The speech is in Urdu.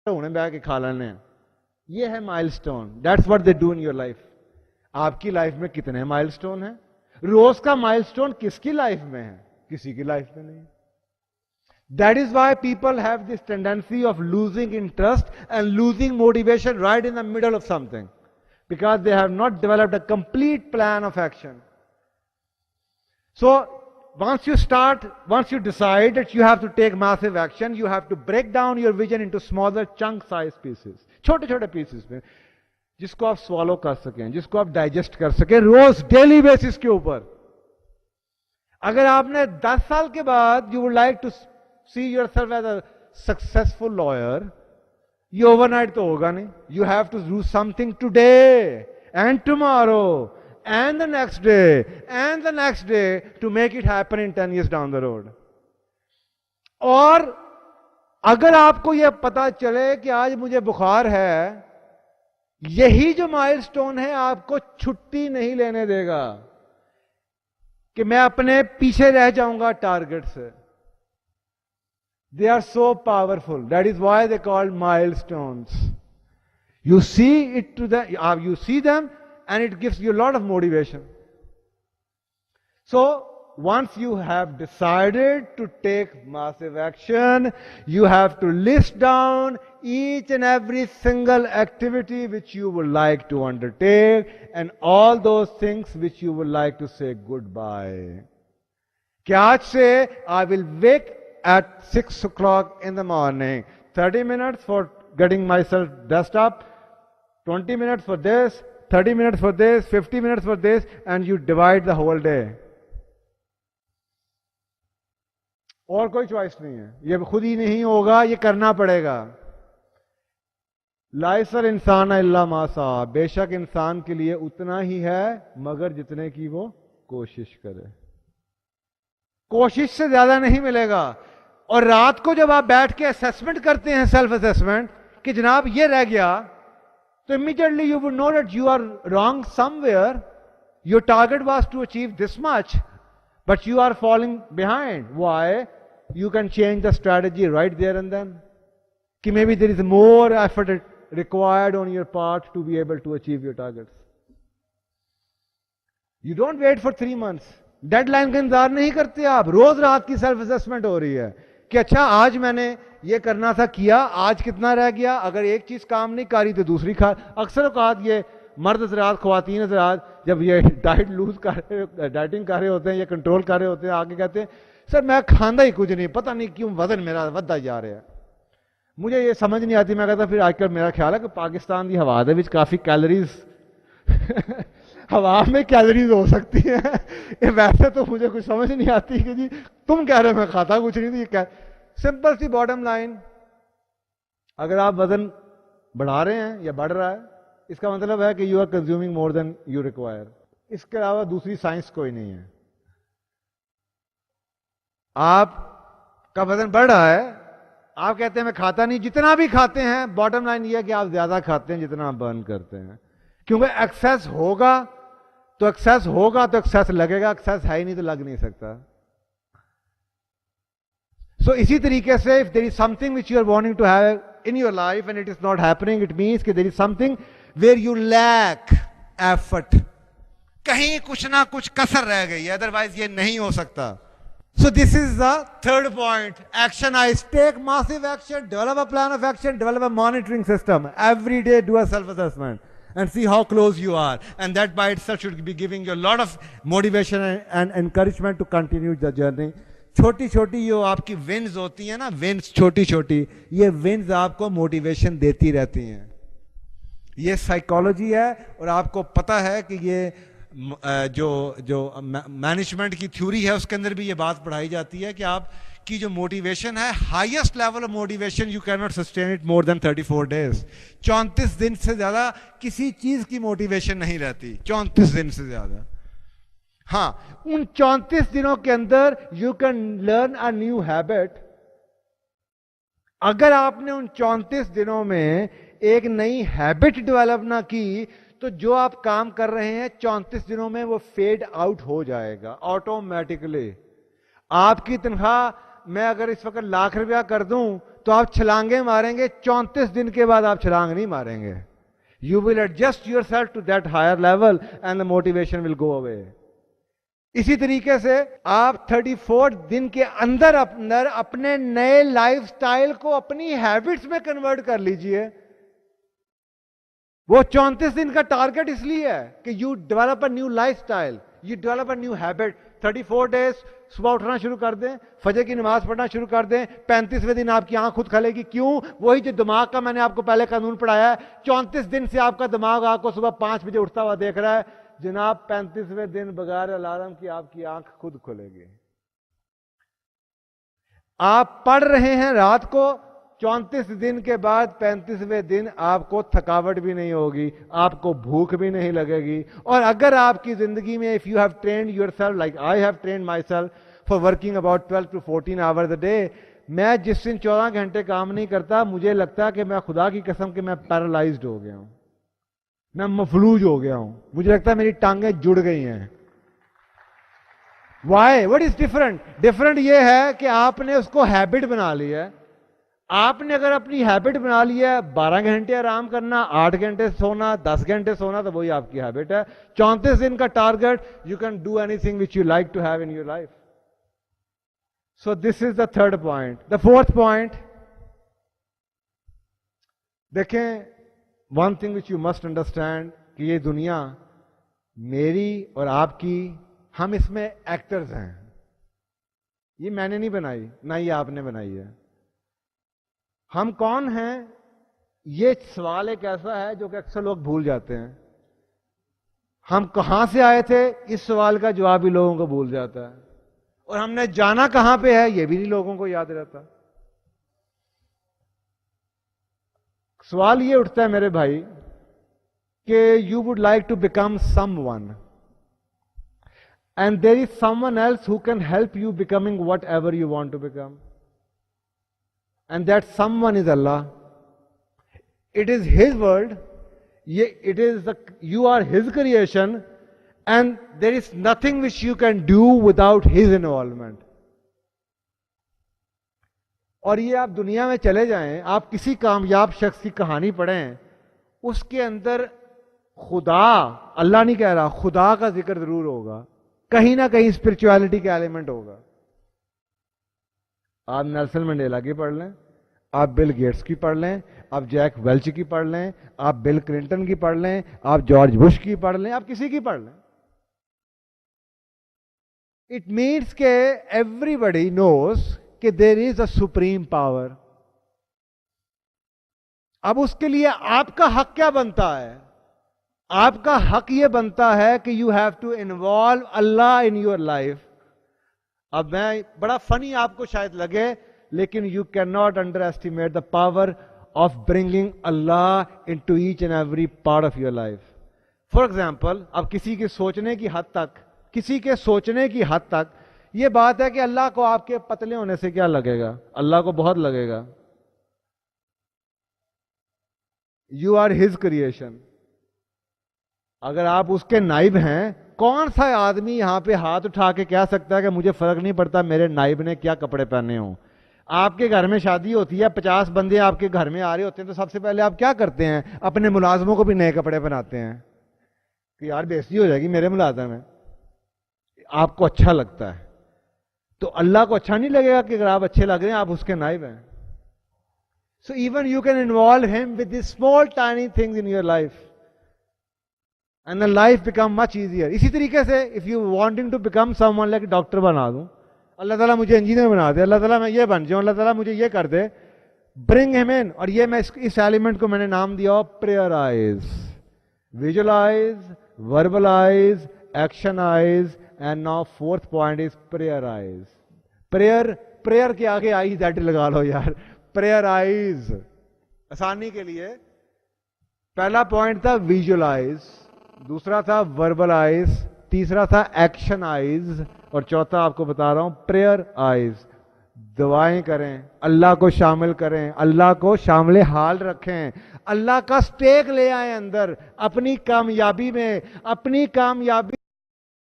ہونے بہ کے کھا لینے ہیں. یہ ہے مائل stone. That's what they do in your life. آپ کی لائف میں کتنے مائل سٹون ہیں؟ روز کا مائل سٹون کس کی لائف میں ہے؟ کسی کی لائف میں نہیں. That is why people have this tendency of losing interest and losing motivation right in the middle of something, because they have not developed a complete plan of action. So once you decide that you have to take massive action, you have to break down your vision into smaller chunk size pieces, چھوٹے چھوٹے پیسز میں, جس کو آپ سوالو کر سکیں, جس کو آپ ڈائجسٹ کر سکیں روز ڈیلی بیسس کے اوپر. اگر آپ نے 10 سال کے بعد you would like to see yourself as a successful lawyer, یہ اوور نائٹ تو ہوگا نہیں. You have to do something today and tomorrow and the next day and the next day to make it happen in 10 years down the road. اور اگر آپ کو یہ پتا چلے کہ آج مجھے بخار ہے, یہی جو مائل سٹون ہے آپ کو چھٹی نہیں لینے دے گا کہ میں اپنے پیچھے رہ جاؤں گا ٹارگٹ سے. They are so powerful. That is why they call milestones. You see them and it gives you a lot of motivation. So once you have decided to take massive action, you have to list down each and every single activity which you would like to undertake and all those things which you would like to say goodbye. کہ آج سے I will wake at 6 o'clock in the morning, 30 minutes for getting myself dressed up, 20 minutes for this, 30 minutes for this, 50 minutes for this, and you divide the whole day. اور کوئی چوائس نہیں ہے, یہ خود ہی نہیں ہوگا, یہ کرنا پڑے گا. لائس الانسان الا ما سعی, بے شک انسان کے لیے اتنا ہی ہے مگر جتنے کی وہ کوشش کرے. کوشش سے زیادہ نہیں ملے گا. اور رات کو جب آپ بیٹھ کے اسیسمنٹ کرتے ہیں, سیلف اسیسمنٹ, کہ جناب یہ رہ گیا, تو immediately you would know that you are wrong somewhere. Your target was to achieve this much, but you are falling behind. Why? You can change the strategy right there and then. Ki maybe there is more effort required on your part to be able to achieve your targets. You don't wait for 3 months. Deadline کا انتظار نہیں کرتے آپ. روز رات کی سیلف اسیسمنٹ ہو رہی ہے کہ اچھا آج میں نے یہ کرنا تھا کیا, آج کتنا رہ گیا, اگر ایک چیز کام نہیں کری تو دوسری کھا. اکثر اوقات یہ مرد حضرات, خواتین حضرات جب یہ ڈائٹنگ کر رہے ہوتے ہیں یا کنٹرول کر رہے ہوتے ہیں, آگے کہتے ہیں سر میں کھانا ہی کچھ نہیں, پتہ نہیں کیوں وزن میرا ودھا جا رہا ہے. مجھے یہ سمجھ نہیں آتی. میں کہتا پھر آج کل میرا خیال ہے کہ پاکستان کی ہوا دے وچ کافی کیلریز ہوا میں کیلریز ہو سکتی ہیں. ویسے تو مجھے کچھ سمجھ نہیں آتی کہ جی تم کہہ رہے میں کھاتا کچھ نہیں. تو سمپل سی باٹم لائن, اگر آپ وزن بڑھا رہے ہیں یا بڑھ رہا ہے, اس کا مطلب ہے کہ you are consuming more than you require. اس کے علاوہ دوسری سائنس کوئی نہیں ہے. آپ کا وزن بڑھ رہا ہے, آپ کہتے ہیں میں کھاتا نہیں, جتنا بھی کھاتے ہیں باٹم لائن یہ ہے کہ آپ زیادہ کھاتے ہیں جتنا آپ برن کرتے ہیں. کیونکہ ایکسیس ہوگا تو ایکسیس لگے گا, ایکسیس ہے ہی نہیں تو لگ نہیں سکتا. سو اسی طریقے سے if there is something which you are wanting to have in your life and it is not happening, it means کہ there is something where you lack effort. کہیں کچھ نہ کچھ کسر رہ گئی ہے, otherwise یہ نہیں ہو سکتا. So this is the third point. Action. I take massive action, develop a plan of action, develop a monitoring system. Every day do a self-assessment and see how close you are. And that by itself should be giving you a lot of motivation and encouragement to continue the journey. چھوٹی چھوٹی جو آپ کی ونز ہوتی ہیں نا, ونز چھوٹی چھوٹی, یہ ونز آپ کو موٹیویشن دیتی رہتی ہیں. یہ سائیکالوجی ہے اور آپ کو پتا ہے کہ یہ جو مینجمنٹ کی تھیوری ہے اس کے اندر بھی یہ بات پڑھائی جاتی ہے کہ آپ کی جو موٹیویشن ہے, highest level of motivation you can not sustain it more than 34 days. 34 دن سے زیادہ کسی چیز کی موٹیویشن نہیں رہتی, 34 دن سے زیادہ. ہاں, ان 34 دنوں کے اندر you can learn a new habit. اگر آپ نے ان 34 دنوں میں ایک نئی ہیبٹ ڈیولپ نہ کی تو جو آپ کام کر رہے ہیں 34 دنوں میں وہ فیڈ آؤٹ ہو جائے گا آٹومیٹکلی. آپ کی تنخواہ میں اگر اس وقت 1,00,000 روپیہ کر دوں تو آپ چھلانگیں ماریں گے, 34 دن کے بعد آپ چھلانگ نہیں ماریں گے. You will adjust yourself to that higher level and the motivation will go away. اسی طریقے سے آپ 34 دن کے اندر اپنے نئے لائف سٹائل کو اپنی ہیبٹس میں کنورٹ کر لیجئے. وہ 34 دن کا ٹارگٹ اس لیے ہے کہ you develop a new lifestyle, you develop a new habit. 34 days صبح اٹھنا شروع کر دیں, فجر کی نماز پڑھنا شروع کر دیں, 35ویں دن آپ کی آنکھ خود کھلے گی. کیوں؟ وہی جو دماغ کا میں نے آپ کو پہلے قانون پڑھایا ہے, 34 دن سے آپ کا دماغ آپ کو صبح 5 بجے اٹھتا ہوا دیکھ رہا ہے. جناب 35ویں دن بغیر الارم کی آپ کی آنکھ خود کھلے گی. آپ پڑھ رہے ہیں رات کو, 34 دن کے بعد 35ویں دن آپ کو تھکاوٹ بھی نہیں ہوگی, آپ کو بھوک بھی نہیں لگے گی. اور اگر آپ کی زندگی میں if you have trained yourself like I have trained myself for working about 12 to 14 hours a day, میں جس دن 14 گھنٹے کام نہیں کرتا, مجھے لگتا ہے کہ میں خدا کی قسم کہ میں پیرالائزڈ ہو گیا ہوں, میں مفلوج ہو گیا ہوں. مجھے لگتا ہے میری ٹانگیں جڑ گئی ہیں. Why? What is different? Different یہ ہے کہ آپ نے اس کو ہیبٹ بنا لی ہے. آپ نے اگر اپنی ہیبٹ بنا لی ہے 12 گھنٹے آرام کرنا, 8 گھنٹے سونا, 10 گھنٹے سونا, تو وہی آپ کی ہیبٹ ہے. 34 دن کا target, you can do anything which you like to have in your life. So this is the third point. The fourth point, دیکھیں, one thing which you must understand کہ یہ دنیا میری اور آپ کی, ہم اس میں ایکٹرز ہیں. یہ میں نے نہیں بنائی, نہ یہ آپ نے بنائی ہے. ہم کون ہیں؟ یہ سوال ایک ایسا ہے جو کہ اکثر لوگ بھول جاتے ہیں. ہم کہاں سے آئے تھے, اس سوال کا جواب ہی لوگوں کو بھول جاتا ہے. اور ہم نے جانا کہاں پہ ہے, یہ بھی نہیں لوگوں کو یاد رہتا. سوال یہ اٹھتا ہے میرے بھائی کہ you would like to become someone, and there is someone else who can help you becoming whatever you want to become. And that someone is Allah. It is His world. You are His creation, and there is nothing which you can do without His involvement. اور یہ آپ دنیا میں چلے جائیں, آپ کسی کامیاب شخص کی کہانی پڑھیں, اس کے اندر خدا, اللہ نہیں کہہ رہا, خدا کا ذکر ضرور ہوگا, کہیں نہ کہیں اسپرچویلٹی کا ایلیمنٹ ہوگا. آپ نیلسن منڈیلا کی پڑھ لیں, آپ بل گیٹس کی پڑھ لیں, آپ جیک ویلچ کی پڑھ لیں, آپ بل کلنٹن کی پڑھ لیں, آپ جارج بش کی پڑھ لیں, آپ کسی کی پڑھ لیں. اٹ مینس کہ ایوری بڈی نوز کہ دیر از اے سپریم پاور. اب اس کے لیے آپ کا حق کیا بنتا ہے؟ آپ کا حق یہ بنتا ہے کہ you have to involve Allah in your life. اب میں بڑا فنی آپ کو شاید لگے, لیکن you can not underestimate the power of bringing Allah into each and every part of your life. For example, اب کسی کے سوچنے کی حد تک یہ بات ہے کہ اللہ کو آپ کے پتلے ہونے سے کیا لگے گا, اللہ کو بہت لگے گا. You are his creation. اگر آپ اس کے نائب ہیں, کون سا آدمی یہاں پہ ہاتھ اٹھا کے کہہ سکتا ہے کہ مجھے فرق نہیں پڑتا میرے نائب نے کیا کپڑے پہنے ہوں؟ آپ کے گھر میں شادی ہوتی ہے, 50 بندے آپ کے گھر میں آ رہے ہوتے ہیں, تو سب سے پہلے آپ کیا کرتے ہیں؟ اپنے ملازموں کو بھی نئے کپڑے پہناتے ہیں کہ یار بےزتی ہو جائے گی, میرے ملازم ہیں. آپ کو اچھا لگتا ہے. تو اللہ کو اچھا نہیں لگے گا کہ اگر آپ اچھے لگ رہے ہیں, آپ اس کے نائب ہیں. So even you can involve him with the small tiny things in your life, and the life become much easier. اسی طریقے سے if you wanting to become someone like doctor بنا دوں, اللہ تعالیٰ مجھے انجینئر بنا دے, اللہ تعالیٰ میں یہ بن جاؤں, اللہ تعالیٰ مجھے یہ کر دے, bring him in. اور یہ میں اس ایلیمنٹ کو میں نے نام دیا prioritize, visualize, verbalize, actionize, and now fourth point is prioritize. Prayer کے آگے آئی دیٹ لگا لو یار, پریئرائز آسانی کے لیے. پہلا پوائنٹ تھا ویژلائز, دوسرا تھا وربلائز, تیسرا تھا ایکشن آئیز, اور چوتھا آپ کو بتا رہا ہوں پریئر آئیز. دعائیں کریں, اللہ کو شامل کریں, اللہ کو شامل حال رکھیں, اللہ کا سٹیک لے آئیں اندر اپنی کامیابی میں, اپنی کامیابی